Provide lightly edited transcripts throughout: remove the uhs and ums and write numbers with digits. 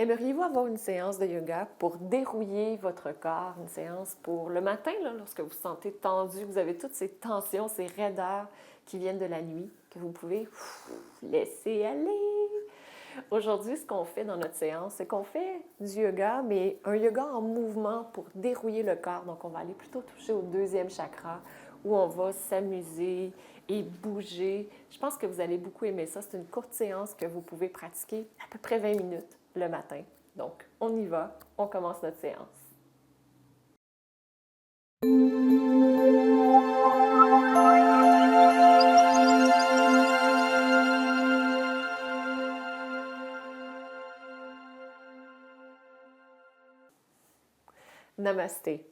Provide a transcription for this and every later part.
Aimeriez-vous avoir une séance de yoga pour dérouiller votre corps, une séance pour le matin, là, lorsque vous vous sentez tendu, vous avez toutes ces tensions, ces raideurs qui viennent de la nuit, que vous pouvez laisser aller. Aujourd'hui, ce qu'on fait dans notre séance, c'est qu'on fait du yoga, mais un yoga en mouvement pour dérouiller le corps. Donc, on va aller plutôt toucher au deuxième chakra, où on va s'amuser et bouger. Je pense que vous allez beaucoup aimer ça. C'est une courte séance que vous pouvez pratiquer à peu près 20 minutes le matin. Donc, on y va, on commence notre séance. Namasté.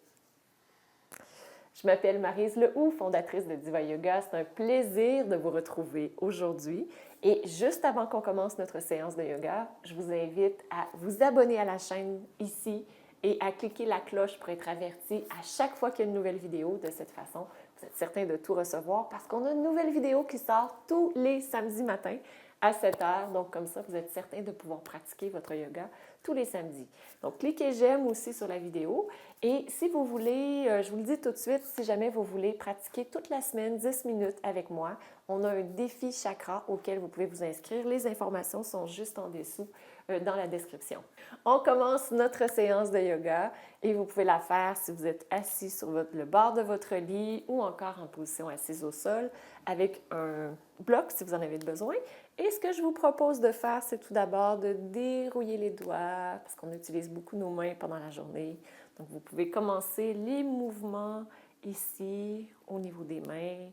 Je m'appelle Maryse Lehoux, fondatrice de Diva Yoga. C'est un plaisir de vous retrouver aujourd'hui. Et juste avant qu'on commence notre séance de yoga, je vous invite à vous abonner à la chaîne ici et à cliquer la cloche pour être averti à chaque fois qu'il y a une nouvelle vidéo. De cette façon, vous êtes certain de tout recevoir parce qu'on a une nouvelle vidéo qui sort tous les samedis matins à 7 heures. Donc, comme ça, vous êtes certain de pouvoir pratiquer votre yoga tous les samedis. Donc, cliquez j'aime aussi sur la vidéo. Et si vous voulez, je vous le dis tout de suite, si jamais vous voulez pratiquer toute la semaine 10 minutes avec moi, on a un défi chakra auquel vous pouvez vous inscrire. Les informations sont juste en dessous dans la description. On commence notre séance de yoga et vous pouvez la faire si vous êtes assis sur le bord de votre lit ou encore en position assise au sol avec un bloc si vous en avez besoin. Et ce que je vous propose de faire, c'est tout d'abord de dérouiller les doigts parce qu'on utilise beaucoup nos mains pendant la journée. Donc, vous pouvez commencer les mouvements ici, au niveau des mains,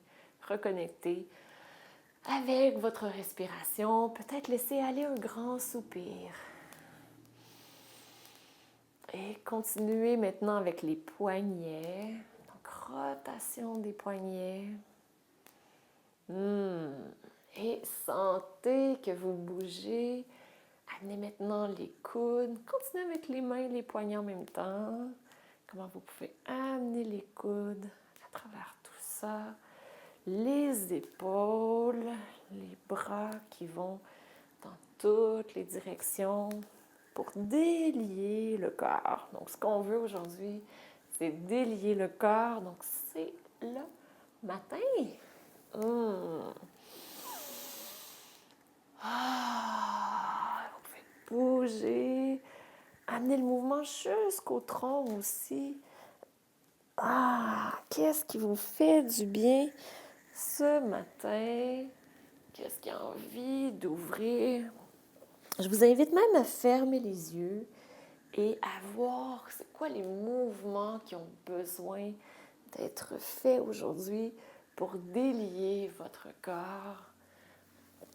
reconnecter avec votre respiration. Peut-être laisser aller un grand soupir. Et continuez maintenant avec les poignets. Donc, rotation des poignets. Et sentez que vous bougez. Amenez maintenant les coudes. Continuez avec les mains et les poignets en même temps. Comment vous pouvez amener les coudes à travers tout ça. Les épaules, les bras qui vont dans toutes les directions pour délier le corps. Donc, ce qu'on veut aujourd'hui, c'est délier le corps. Donc, c'est le matin. Vous pouvez bouger. Amener le mouvement jusqu'au tronc aussi. Qu'est-ce qui vous fait du bien ce matin? Qu'est-ce qui a envie d'ouvrir? Je vous invite même à fermer les yeux et à voir c'est quoi les mouvements qui ont besoin d'être faits aujourd'hui pour délier votre corps.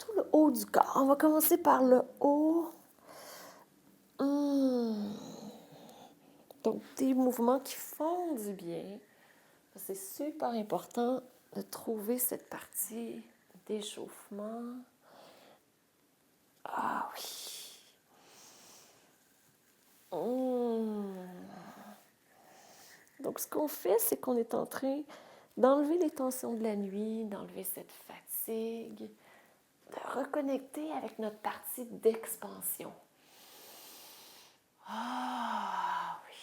Tout le haut du corps. On va commencer par le haut. Donc, des mouvements qui font du bien. C'est super important de trouver cette partie d'échauffement. Ah oui. Donc, ce qu'on fait, c'est qu'on est en train d'enlever les tensions de la nuit, d'enlever cette fatigue, de reconnecter avec notre partie d'expansion. Ah oui.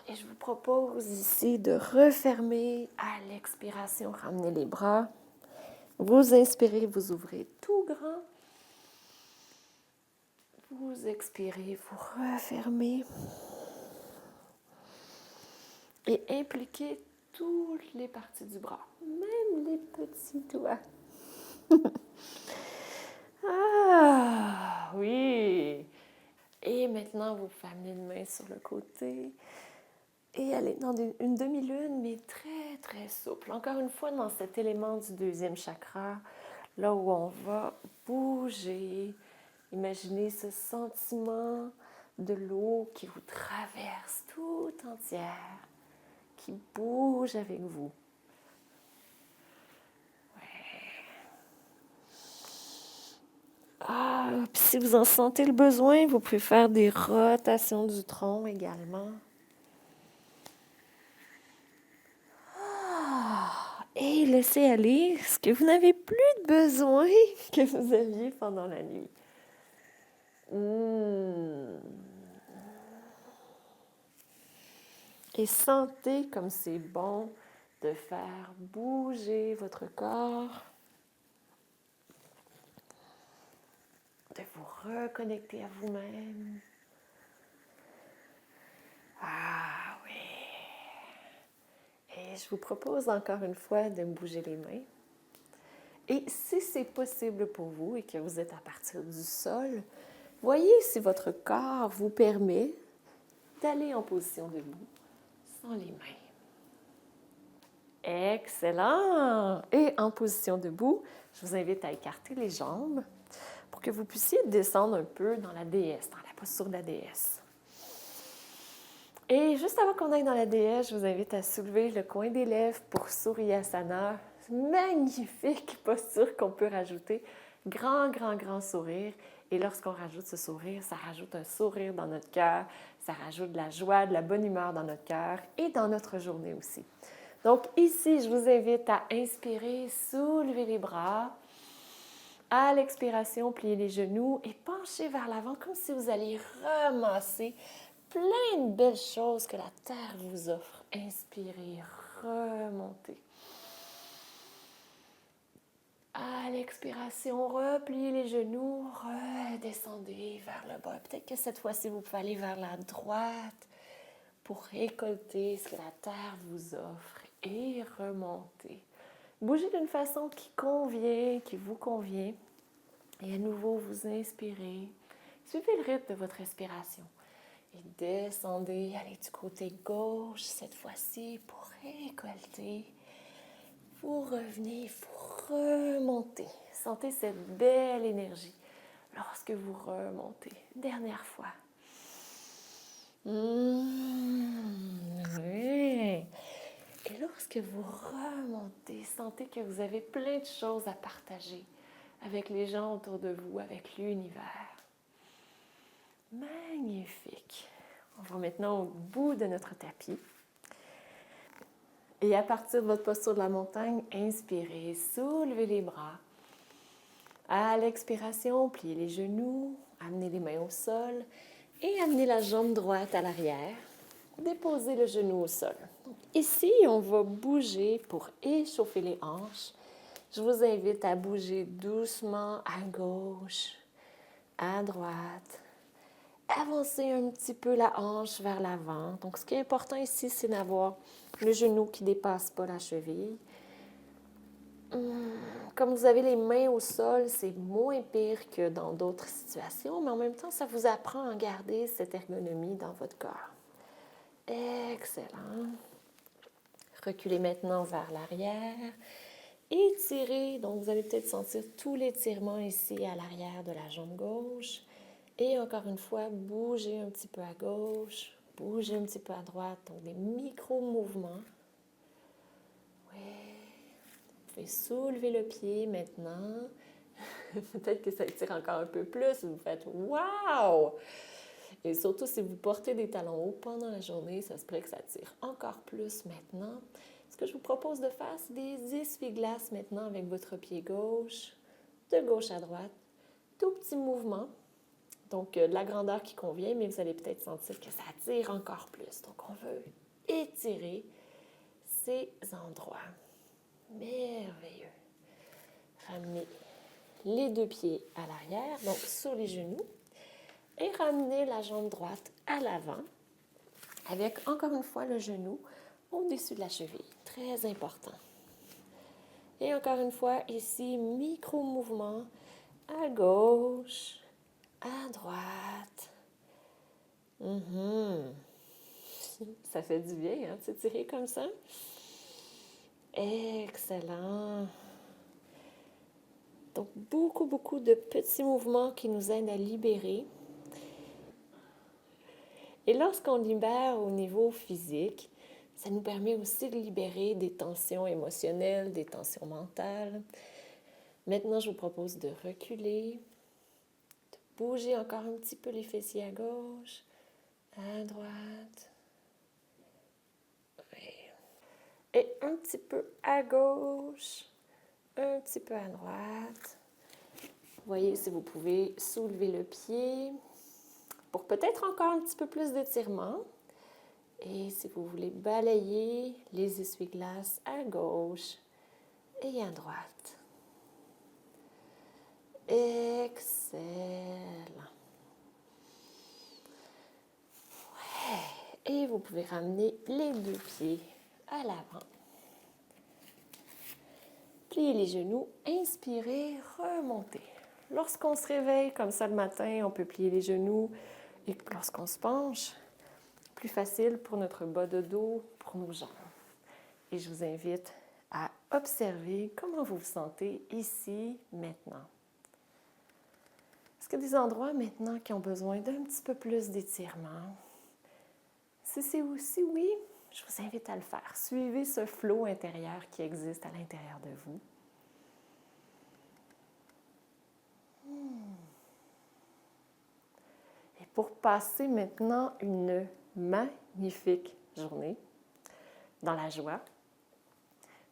Et je vous propose ici de refermer à l'expiration. Ramenez les bras. Vous inspirez, vous ouvrez tout grand. Vous expirez, vous refermez. Et impliquez toutes les parties du bras, même les petits doigts. Ah oui! Et maintenant, vous pouvez amener une main sur le côté et aller dans une demi-lune, mais très, très souple. Encore une fois, dans cet élément du deuxième chakra, là où on va bouger. Imaginez ce sentiment de l'eau qui vous traverse tout entière, qui bouge avec vous. Ah, puis si vous en sentez le besoin, vous pouvez faire des rotations du tronc également. Et laissez aller ce que vous n'avez plus de besoin que vous aviez pendant la nuit. Et sentez comme c'est bon de faire bouger votre corps, de vous reconnecter à vous-même. Ah oui. Et je vous propose encore une fois de me bouger les mains. Et si c'est possible pour vous et que vous êtes à partir du sol, voyez si votre corps vous permet d'aller en position debout sans les mains. Excellent! Et en position debout, je vous invite à écarter les jambes pour que vous puissiez descendre un peu dans la déesse, dans la posture de la déesse. Et juste avant qu'on aille dans la déesse, je vous invite à soulever le coin des lèvres pour Suryasana. Magnifique posture qu'on peut rajouter. Grand, grand, grand sourire. Et lorsqu'on rajoute ce sourire, ça rajoute un sourire dans notre cœur, ça rajoute de la joie, de la bonne humeur dans notre cœur et dans notre journée aussi. Donc ici, je vous invite à inspirer, soulever les bras. À l'expiration, pliez les genoux et penchez vers l'avant comme si vous alliez ramasser plein de belles choses que la terre vous offre. Inspirez, remontez. À l'expiration, repliez les genoux, redescendez vers le bas. Peut-être que cette fois-ci, vous pouvez aller vers la droite pour récolter ce que la terre vous offre et remonter. Bougez d'une façon qui convient, qui vous convient. Et à nouveau, vous inspirez. Suivez le rythme de votre respiration. Et descendez, allez du côté gauche cette fois-ci pour récolter. Vous revenez, vous remontez. Sentez cette belle énergie lorsque vous remontez. Dernière fois. Oui. Et lorsque vous remontez, sentez que vous avez plein de choses à partager avec les gens autour de vous, avec l'univers. Magnifique. On va maintenant au bout de notre tapis. Et à partir de votre posture de la montagne, inspirez, soulevez les bras. À l'expiration, pliez les genoux, amenez les mains au sol et amenez la jambe droite à l'arrière. Déposez le genou au sol. Donc, ici, on va bouger pour échauffer les hanches. Je vous invite à bouger doucement à gauche, à droite. Avancez un petit peu la hanche vers l'avant. Donc, ce qui est important ici, c'est d'avoir le genou qui ne dépasse pas la cheville. Comme vous avez les mains au sol, c'est moins pire que dans d'autres situations, mais en même temps, ça vous apprend à garder cette ergonomie dans votre corps. Excellent. Reculez maintenant vers l'arrière. Étirez. Donc, vous allez peut-être sentir tout l'étirement ici à l'arrière de la jambe gauche. Et encore une fois, bougez un petit peu à gauche, bougez un petit peu à droite. Donc, des micro-mouvements. Oui. Vous pouvez soulever le pied maintenant. Peut-être que ça étire encore un peu plus. Vous faites « Wow! » Et surtout, si vous portez des talons hauts pendant la journée, ça se pourrait que ça tire encore plus maintenant. Ce que je vous propose de faire, c'est des essuie-glaces maintenant avec votre pied gauche, de gauche à droite. Tout petit mouvement. Donc, de la grandeur qui convient, mais vous allez peut-être sentir que ça tire encore plus. Donc, on veut étirer ces endroits. Merveilleux. Ramenez les deux pieds à l'arrière, donc sur les genoux. Et ramenez la jambe droite à l'avant avec encore une fois le genou au-dessus de la cheville. Très important. Et encore une fois, ici, micro-mouvement à gauche, à droite. Ça fait du bien, hein, de s'étirer comme ça. Excellent. Donc, beaucoup de petits mouvements qui nous aident à libérer. Et lorsqu'on libère au niveau physique, ça nous permet aussi de libérer des tensions émotionnelles, des tensions mentales. Maintenant, je vous propose de reculer Bougez encore un petit peu les fessiers à gauche, à droite. Et un petit peu à gauche, un petit peu à droite. Voyez si vous pouvez soulever le pied pour peut-être encore un petit peu plus d'étirement. Et si vous voulez balayer les essuie-glaces à gauche et à droite. Excellent. Ouais. Et vous pouvez ramener les deux pieds à l'avant. Pliez les genoux, inspirez, remontez. Lorsqu'on se réveille comme ça le matin, on peut plier les genoux. Et lorsqu'on se penche, plus facile pour notre bas de dos, pour nos jambes. Et je vous invite à observer comment vous vous sentez ici, maintenant. Est-ce qu'il y a des endroits maintenant qui ont besoin d'un petit peu plus d'étirement? Si c'est aussi oui, je vous invite à le faire. Suivez ce flot intérieur qui existe à l'intérieur de vous. Et pour passer maintenant une magnifique journée dans la joie,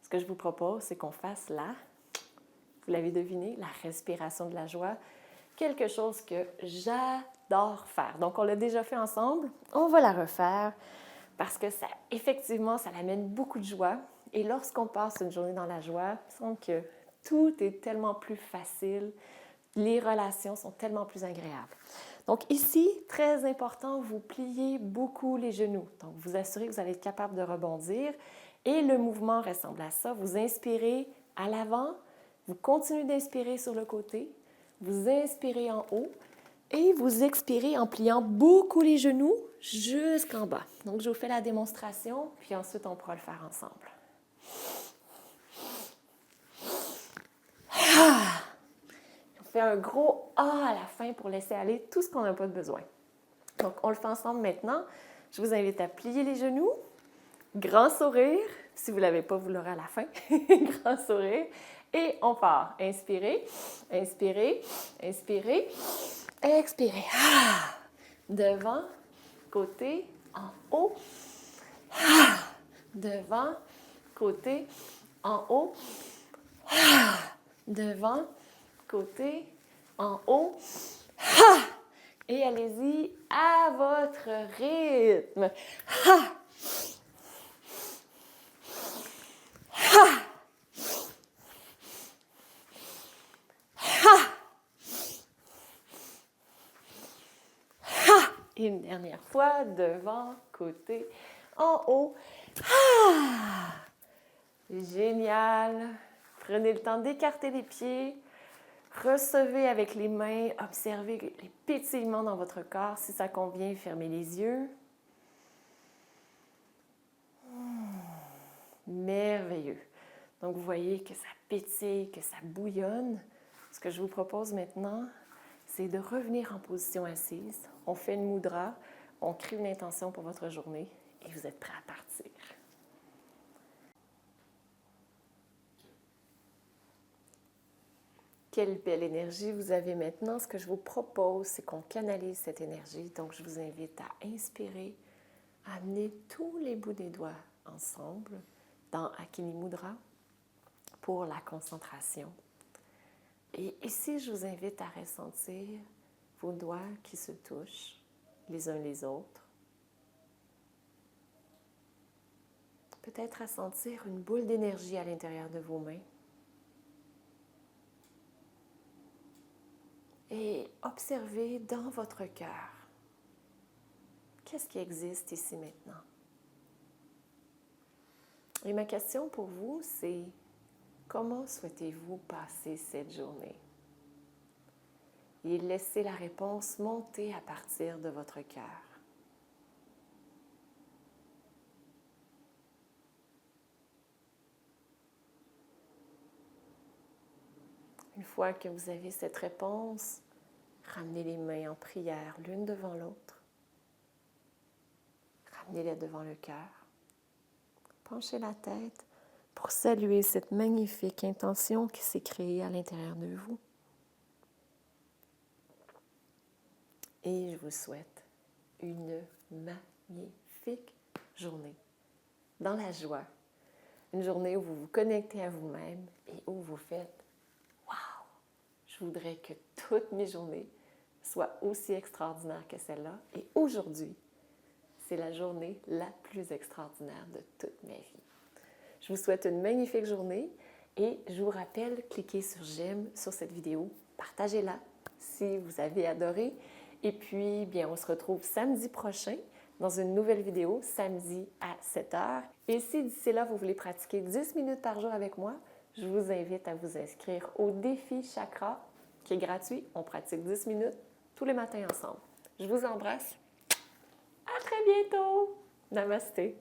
ce que je vous propose, c'est qu'on fasse vous l'avez deviné, la respiration de la joie, quelque chose que j'adore faire. Donc, on l'a déjà fait ensemble, on va la refaire parce que ça, effectivement, ça amène beaucoup de joie. Et lorsqu'on passe une journée dans la joie, il semble que tout est tellement plus facile, les relations sont tellement plus agréables. Donc ici, très important, vous pliez beaucoup les genoux. Donc, vous assurez que vous allez être capable de rebondir. Et le mouvement ressemble à ça. Vous inspirez à l'avant, vous continuez d'inspirer sur le côté, vous inspirez en haut et vous expirez en pliant beaucoup les genoux jusqu'en bas. Donc, je vous fais la démonstration, puis ensuite, on pourra le faire ensemble. On fait un gros « ah » à la fin pour laisser aller tout ce qu'on n'a pas de besoin. Donc, on le fait ensemble maintenant. Je vous invite à plier les genoux, grand sourire. Si vous ne l'avez pas, vous l'aurez à la fin. Grand sourire. Et on part. Inspirez, inspirez, inspirez, expirez. Ah! Devant, côté, en haut. Ah! Devant, côté, en haut. Ah! Devant, côté, en haut. Ah! Et allez-y à votre rythme. Ah! Ah! Ah! Ah! Et une dernière fois, devant, côté, en haut. Ah! Génial. Prenez le temps d'écarter les pieds. Recevez avec les mains. Observez les pétillements dans votre corps. Si ça convient, fermez les yeux. Merveilleux. Donc, vous voyez que ça pétille, que ça bouillonne. Ce que je vous propose maintenant, c'est de revenir en position assise. On fait une mudra, on crée une intention pour votre journée et vous êtes prêts à partir. Quelle belle énergie vous avez maintenant. Ce que je vous propose, c'est qu'on canalise cette énergie. Donc, je vous invite à inspirer, à amener tous les bouts des doigts ensemble dans Akini Mudra pour la concentration. Et ici, je vous invite à ressentir vos doigts qui se touchent les uns les autres. Peut-être à sentir une boule d'énergie à l'intérieur de vos mains. Et observez dans votre cœur, qu'est-ce qui existe ici maintenant? Et ma question pour vous, c'est comment souhaitez-vous passer cette journée? Et laissez la réponse monter à partir de votre cœur. Une fois que vous avez cette réponse, ramenez les mains en prière l'une devant l'autre. Ramenez-les devant le cœur. Penchez la tête pour saluer cette magnifique intention qui s'est créée à l'intérieur de vous. et je vous souhaite une magnifique journée dans la joie. Une journée où vous vous connectez à vous-même et où vous faites « Wow! Je voudrais que toutes mes journées soient aussi extraordinaires que celle-là. Et aujourd'hui, c'est la journée la plus extraordinaire de toute ma vie. » Je vous souhaite une magnifique journée et je vous rappelle, cliquez sur « J'aime » sur cette vidéo, partagez-la si vous avez adoré. Et puis, bien, on se retrouve samedi prochain dans une nouvelle vidéo, samedi à 7h. Et si d'ici là, vous voulez pratiquer 10 minutes par jour avec moi, je vous invite à vous inscrire au défi chakra qui est gratuit. On pratique 10 minutes tous les matins ensemble. Je vous embrasse. À très bientôt. Namasté.